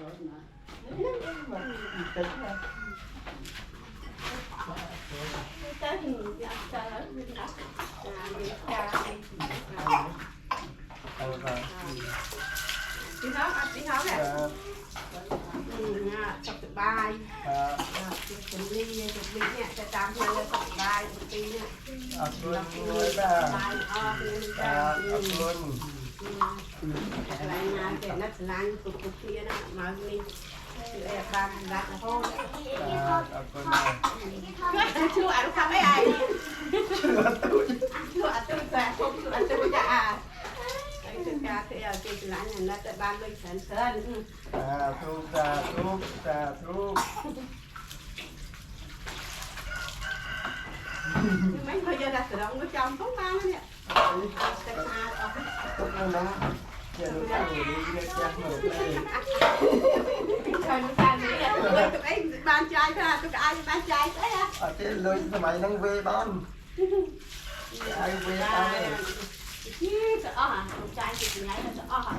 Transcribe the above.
พี่น้องพี่น้องแบบสบายเป็นลีเนี่ยจะจำเพื่อนสบายปีเนี่ยอับดุลเลยบ้างอับดุลรายงานแต่นักงานตุกเทียนะมามีแอบบ้านรักนะพ่ออับดุลชื่ออะไรทำไม่ไอ้ชื่ออัตุแต่ผมชื่ออัตุจะไอ้ถึงการที่เอาเป็นร้านนั้นแล้วแต่บ้านเลยฉันเชิญทุกไม่เคยจะดัดร้องก็จำต้องมาเนี่ยจะขาดออกทุกนะเดี๋ยวเราจะดูดีเลยจะเหนื่อยเลย trời nó sang đấy à tụi ấy bàn trai thôi à tụi ai bàn trai thế à ở trên lưới mày đang về bán ai về bán này sợ hả con trai thì nhảy là sợ hả